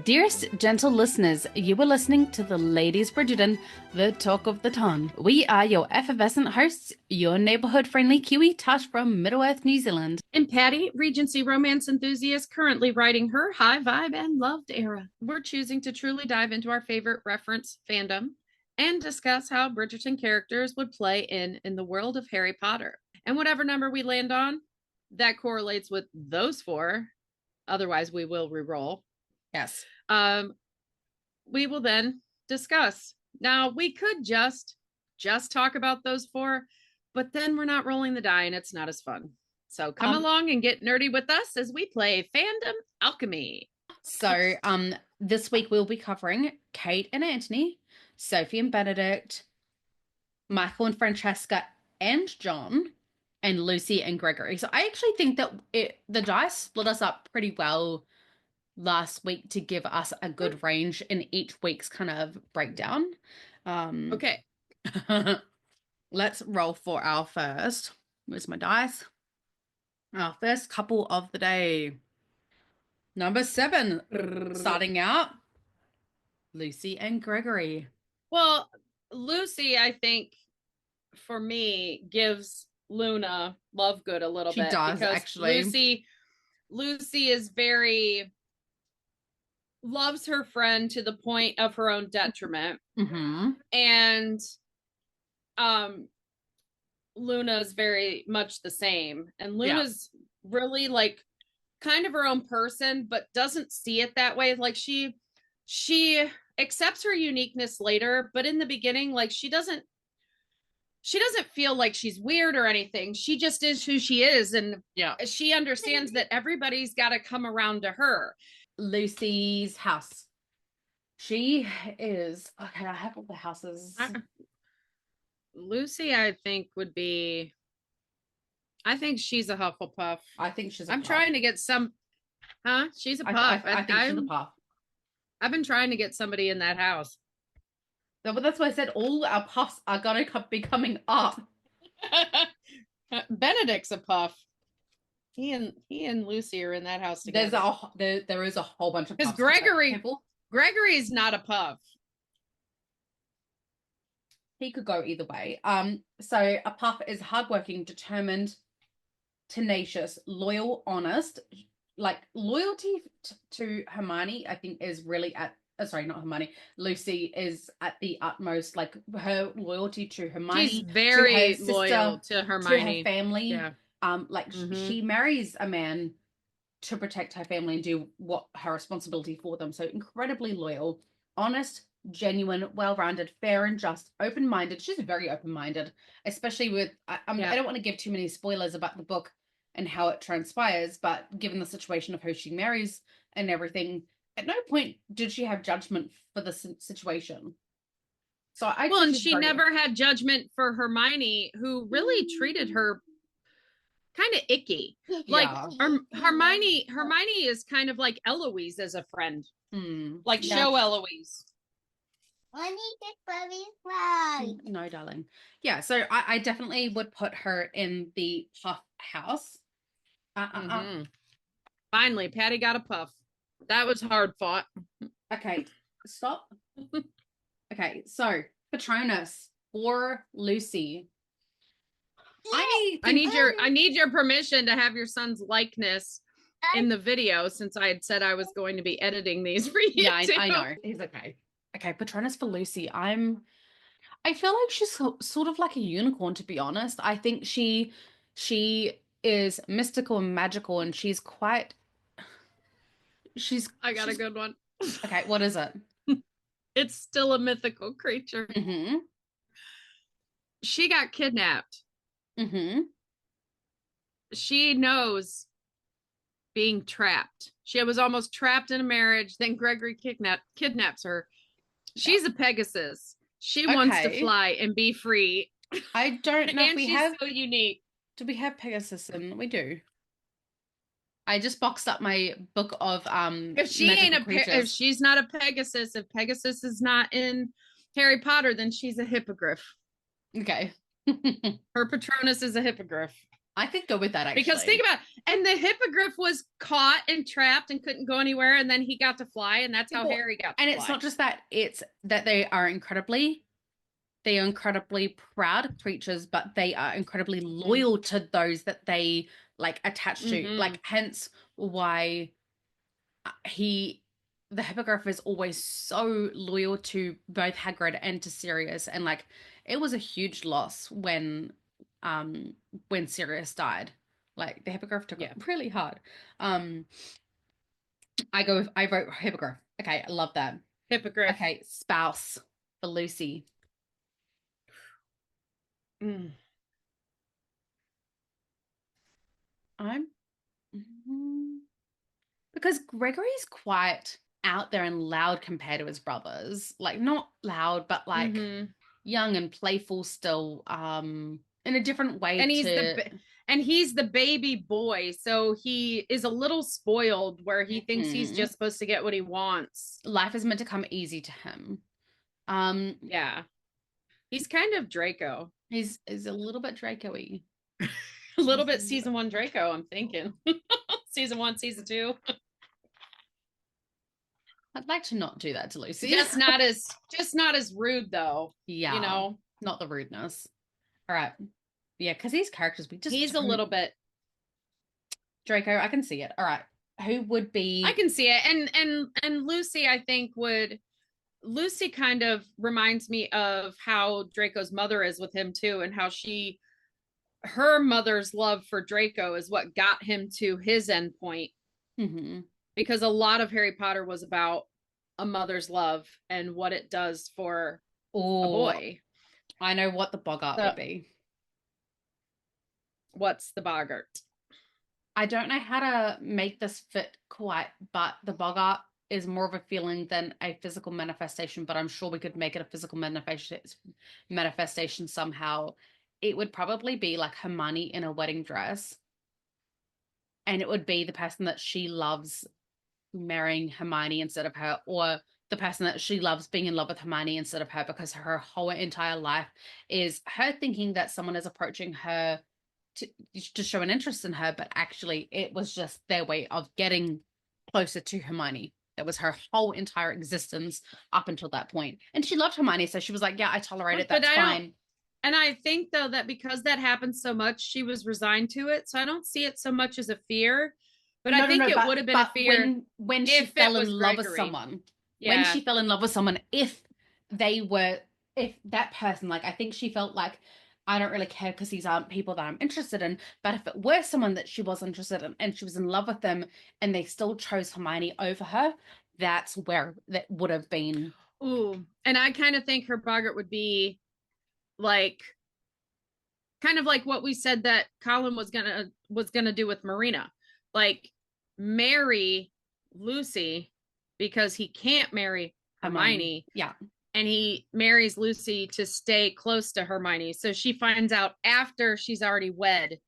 Dearest gentle listeners, you are listening to the Ladies Bridgerton, the talk of the town. We are your effervescent hosts, your neighborhood-friendly Kiwi touch from Middle-earth, New Zealand. And Patty, Regency romance enthusiast, currently writing her high vibe and loved era. We're choosing to truly dive into our favorite reference fandom and discuss how Bridgerton characters would play in the world of Harry Potter. And whatever number we land on, that correlates with those four. Otherwise, we will re-roll. Yes. We will then discuss. Now, we could just talk about those four, but then we're not rolling the die and it's not as fun. So come along and get nerdy with us as we play Fandom Alchemy. So this week we'll be covering Kate and Anthony, Sophie and Benedict, Michael and Francesca and John, and Lucy and Gregory. So I actually think that the dice split us up pretty well last week to give us a good range in each week's kind of breakdown. Okay. Let's roll for our first. Where's my dice? Our first couple of the day. Number 7. Starting out, Lucy and Gregory. Well, Lucy, I think, for me, gives Luna Lovegood a little bit. She does, actually. Lucy is very... loves her friend to the point of her own detriment. Mm-hmm. And Luna's very much the same. And Luna's really like kind of her own person, but doesn't see it that way. Like she accepts her uniqueness later, but in the beginning, like she doesn't feel like she's weird or anything. She just is who she is. And she understands that everybody's got to come around to her. Lucy's house. She is... okay, I have all the houses. Lucy, I think, would be... I think she's a Hufflepuff. I think she's I'm trying to get some... Huh? She's a Puff. I think she's a Puff. I've been trying to get somebody in that house. No, but that's why I said all our Puffs are going to be coming up. Benedict's a Puff. He and Lucy are in that house together. There is a whole bunch of Puffs. Because Gregory's not a Puff. He could go either way. So a Puff is hardworking, determined, tenacious, loyal, honest. Like loyalty to Hermione, I think, is really at... sorry, not Hermione. Lucy is at the utmost. Like her loyalty to Hermione. She's very to her sister, loyal to Hermione. To her family. Yeah. She marries a man to protect her family and do what her responsibility for them. So incredibly loyal, honest, genuine, well-rounded, fair and just, open-minded. She's very open-minded, especially with, I don't want to give too many spoilers about the book and how it transpires, but given the situation of who she marries and everything, at no point did she have judgment for the situation. So and she never had judgment for Hermione, who really treated her kind of icky. Like Hermione is kind of like Eloise as a friend. Like show Eloise. I need this baby. No, darling. Yeah, so I definitely would put her in the Puff house. Finally, Patty got a Puff. That was hard fought. Okay, stop. Okay, so Patronus for Lucy. I need your permission to have your son's likeness in the video, since I had said I was going to be editing these for you. Yeah, I know. He's okay. Okay, Patronus for Lucy. I feel like she's sort of like a unicorn, to be honest. I think she is mystical and magical, and I got a good one. Okay, what is it? It's still a mythical creature. Mm-hmm. She got kidnapped. Mm-hmm. She knows being trapped. She was almost trapped in a marriage. Then Gregory kidnaps her. She's a Pegasus. She wants to fly and be free. I don't know if we have... so unique. Do we have Pegasus in? We do. I just boxed up my book of if she's not a Pegasus, if Pegasus is not in Harry Potter, then she's a hippogriff. Okay. Her Patronus is a hippogriff. I could go with that, actually. Because think about it. And the hippogriff was caught and trapped and couldn't go anywhere, and then he got to fly, and that's how Harry got to fly. And it's not just that, it's that they are incredibly proud creatures, but they are incredibly loyal to those that they like attach to. Like, hence why the hippogriff is always so loyal to both Hagrid and to Sirius, and like it was a huge loss when Sirius died. Like the hippogriff took it really hard. I wrote hippogriff. Okay, I love that. Hippogriff. Okay, spouse for Lucy. Because Gregory's quite out there and loud compared to his brothers. Like not loud, but like young and playful still, in a different way. And he's the baby boy, so he is a little spoiled where he thinks he's just supposed to get what he wants. Life is meant to come easy to him. Yeah. He's kind of Draco. He's a little bit Draco-y. A little bit season 1 Draco, I'm thinking. Season 1, season 2. I'd like to not do that to Lucy. Just not as rude though. Yeah. You know? Not the rudeness. All right. Yeah, because these characters he's a little bit Draco, I can see it. All right. Who would be I can see it. And Lucy, I think Lucy kind of reminds me of how Draco's mother is with him too, and how her mother's love for Draco is what got him to his end point. Because a lot of Harry Potter was about a mother's love and what it does for a boy. I know what the boggart would be. What's the boggart? I don't know how to make this fit quite, but the boggart is more of a feeling than a physical manifestation, but I'm sure we could make it a physical manifestation somehow. It would probably be like Hermione in a wedding dress. And it would be the person that she loves marrying Hermione instead of her, or the person that she loves being in love with Hermione instead of her, because her whole entire life is her thinking that someone is approaching her to show an interest in her, but actually it was just their way of getting closer to Hermione. That was her whole entire existence up until that point. And she loved Hermione, so she was like, yeah, I tolerate it, that's fine. And I think, though, that because that happened so much, she was resigned to it. So I don't see it so much as a fear. But I think it would have been a fear when she fell in love with someone. Yeah. When she fell in love with someone, if that person, like, I think she felt like, I don't really care because these aren't people that I'm interested in. But if it were someone that she was interested in and she was in love with them and they still chose Hermione over her, that's where that would have been. Ooh, and I kind of think her boggart would be like, kind of like what we said that Colin was gonna do with Marina, like marry Lucy because he can't marry Hermione. Yeah. And he marries Lucy to stay close to Hermione. So she finds out after she's already wed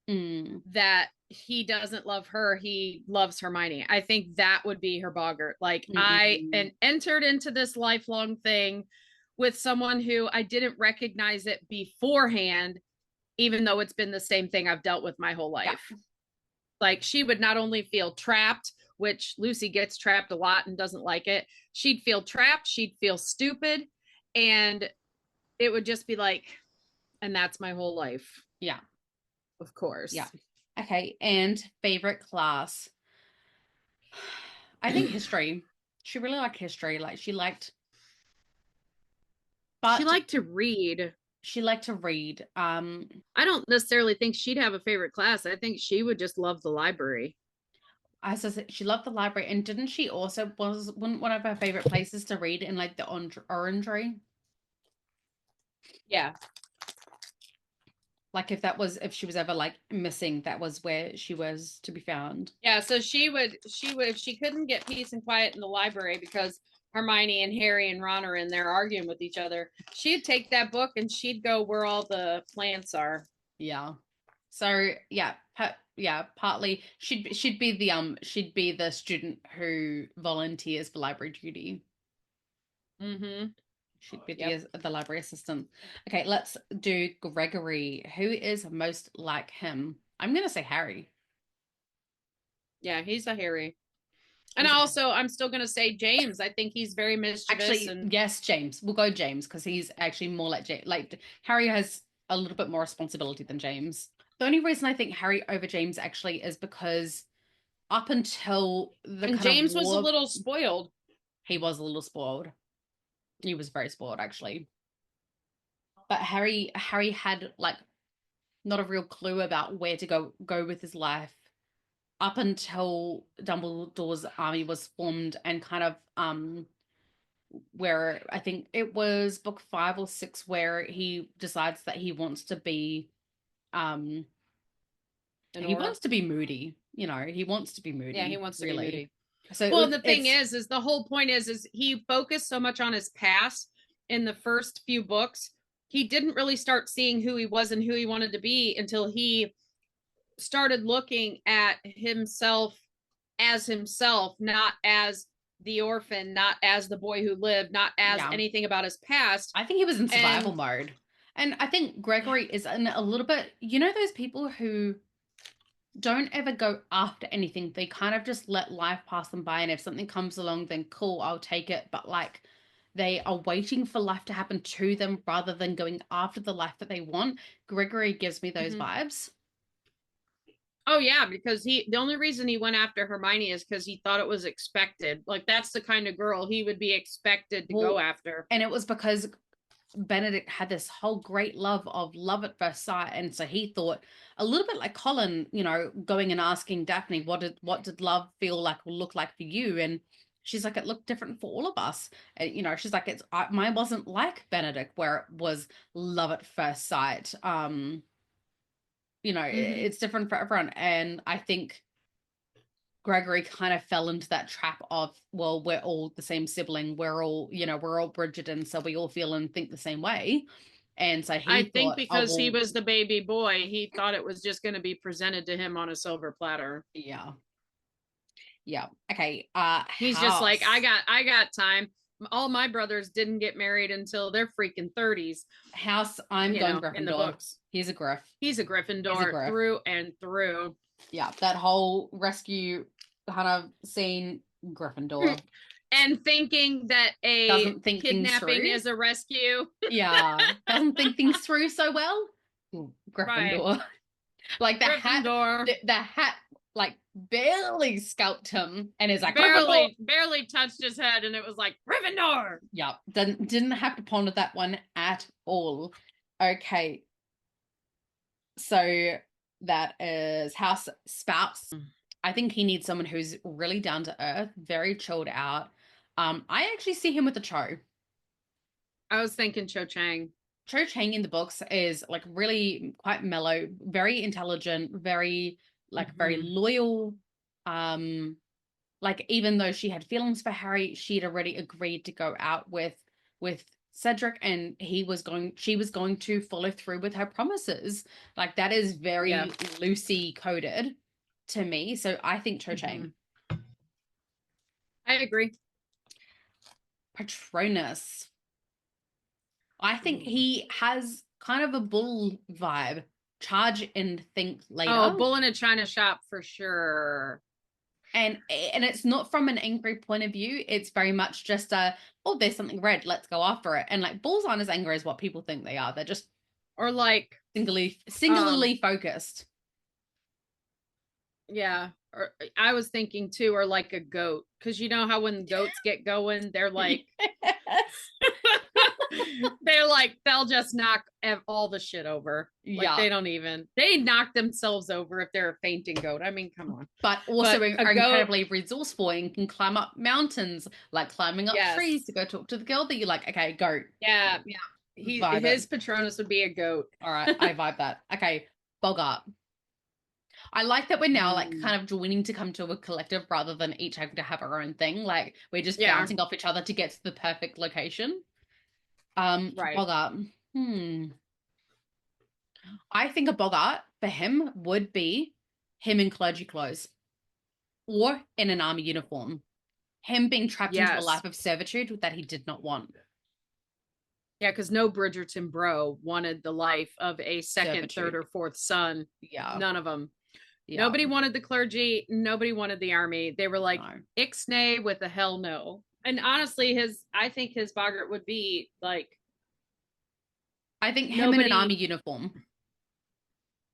that he doesn't love her. He loves Hermione. I think that would be her boggart. Like, I entered into this lifelong thing with someone who I didn't recognize it beforehand, even though it's been the same thing I've dealt with my whole life. Yeah. Like, she would not only feel trapped, which Lucy gets trapped a lot and doesn't like it. She'd feel trapped. She'd feel stupid. And it would just be like, and that's my whole life. Yeah. Of course. Yeah. Okay. And favorite class? I think history. She really liked history. Like, she liked to read. She liked to read. I don't necessarily think she'd have a favorite class. I think she would just love the library. I said she loved the library, and didn't she also was one of her favorite places to read in like the orangery? Yeah. Like if she was ever like missing, that was where she was to be found. Yeah, so she would if she couldn't get peace and quiet in the library because Hermione and Harry and Ron are in there arguing with each other, she'd take that book and she'd go where all the plants are. Yeah. So partly she'd be the student who volunteers for library duty. She'd be the library assistant. Okay, let's do Gregory. Who is most like him? I'm gonna say Harry. Yeah, he's a Harry. And also, I'm still going to say James. I think he's very mischievous. Actually, yes, James. We'll go James because he's actually more like like Harry has a little bit more responsibility than James. The only reason I think Harry over James actually is because up until the and kind of James was a war, little spoiled. he was a little spoiled. He was very spoiled actually. But Harry had like not a real clue about where to go with his life up until Dumbledore's army was formed and kind of where I think it was book 5 or 6 where he decides that he wants to be he wants to be moody, you know, he wants to be moody. Yeah, he wants to be moody. So well, the thing is the whole point is he focused so much on his past in the first few books. He didn't really start seeing who he was and who he wanted to be until he started looking at himself, not as the orphan, not as the boy who lived, not as anything about his past. I think he was in survival mode. And I think Gregory is in a little bit, you know, those people who don't ever go after anything. They kind of just let life pass them by. And if something comes along, then cool, I'll take it. But like they are waiting for life to happen to them rather than going after the life that they want. Gregory gives me those vibes. Oh yeah, because the only reason he went after Hermione is because he thought it was expected. Like that's the kind of girl he would be expected to go after. And it was because Benedict had this whole great love at first sight, and so he thought a little bit like Colin, you know, going and asking Daphne, what did love feel like or look like for you? And she's like, it looked different for all of us. And, you know, she's like, mine wasn't like Benedict, where it was love at first sight. You know, it's different for everyone, and I think Gregory kind of fell into that trap of, well, we're all the same sibling. We're all, you know, we're all Bridgerton, so we all feel and think the same way. And so I think because he was the baby boy, he thought it was just going to be presented to him on a silver platter. Yeah. Yeah. Okay. He's just like, I got time. All my brothers didn't get married until their freaking 30s. House, I'm going Gryffindor. In the books. He's a Griff. He's a Gryffindor through and through. Yeah, that whole rescue kind of scene, Gryffindor. And thinking that a kidnapping is a rescue. Yeah, doesn't think things through so well. Gryffindor. Right. Like the hat like barely scalped him and is like barely touched his head and it was like Gryffindor. Yeah, didn't have to ponder that one at all. Okay, so that is House Spouse. I think he needs someone who's really down to earth, very chilled out. I actually see him with the Cho. I was thinking Cho Chang. Cho Chang in the books is like really quite mellow, very intelligent, very very loyal. Like even though she had feelings for Harry, she'd already agreed to go out with Cedric, and she was going to follow through with her promises. Like that is very Lucy coded to me. So I think Cho Chang. I agree. Patronus. I think he has kind of a bull vibe. Charge and think later. Oh, a bull in a china shop for sure. And it's not from an angry point of view. It's very much just oh, there's something red, let's go after it. And like bulls aren't as angry as what people think they are. They're just like singularly focused. Yeah. Or I was thinking too, or like a goat, because you know how when goats get going, they're like they'll just knock all the shit over. Like they knock themselves over if they're a fainting goat. I mean, come on. But also are incredibly resourceful and can climb up mountains, like climbing up trees to go talk to the girl that you like. Okay, goat. Yeah. His Patronus would be a goat. All right, I vibe that. Okay, Bogart. I like that we're now like kind of joining to come to a collective rather than each having to have our own thing. Like we're just bouncing off each other to get to the perfect location. Right. Bogart. I think a Bogart for him would be him in clergy clothes or in an army uniform. Him being trapped into a life of servitude that he did not want. Yeah, because no Bridgerton bro wanted the life of a second, Servitude. third, or fourth son. Yeah. None of them. Yeah. Nobody wanted the clergy. Nobody wanted the army. They were like, No. ixnay with a hell no. And honestly, I think his boggart would be like, I think him in an army uniform.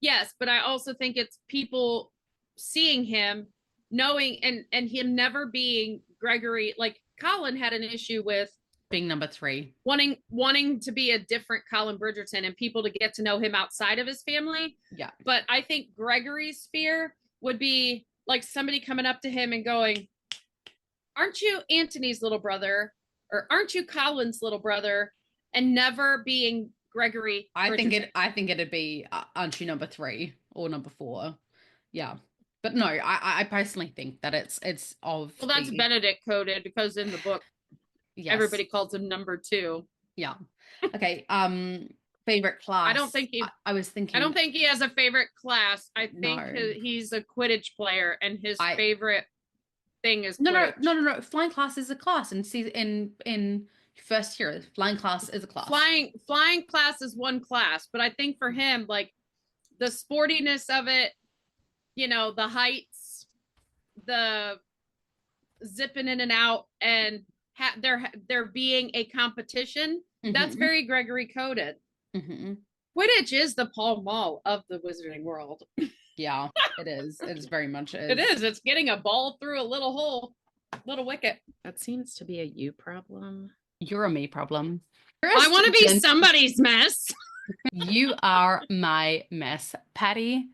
Yes, but I also think it's people seeing him, knowing, and him never being Gregory. Like Colin had an issue with being number 3, wanting to be a different Colin Bridgerton and people to get to know him outside of his family. Yeah. But I think Gregory's fear would be like somebody coming up to him and going, aren't you Antony's little brother? Or aren't you Colin's little brother? And never being Gregory Bridgerton. I think it'd be aren't you number 3 or number 4. Yeah. But no, I personally think that it's of well, that's Benedict coded because in the book everybody calls him number 2. Yeah. Okay. Favorite class. I don't think he I was thinking I don't think he has a favorite class. I think he's a Quidditch player and his favorite thing is Quidditch. No. Flying class is a class and see in first year, flying class is a class. Flying class is one class, but I think for him, like the sportiness of it, you know, the heights, the zipping in and out, and there being a competition, that's very Gregory coded. Quidditch is the Pall Mall of the Wizarding world. Yeah, it is. It is very much is. It is. It's getting a ball through a little hole, little wicket. That seems to be a you problem. You're a me problem. I want to be somebody's mess. You are my mess. Patty,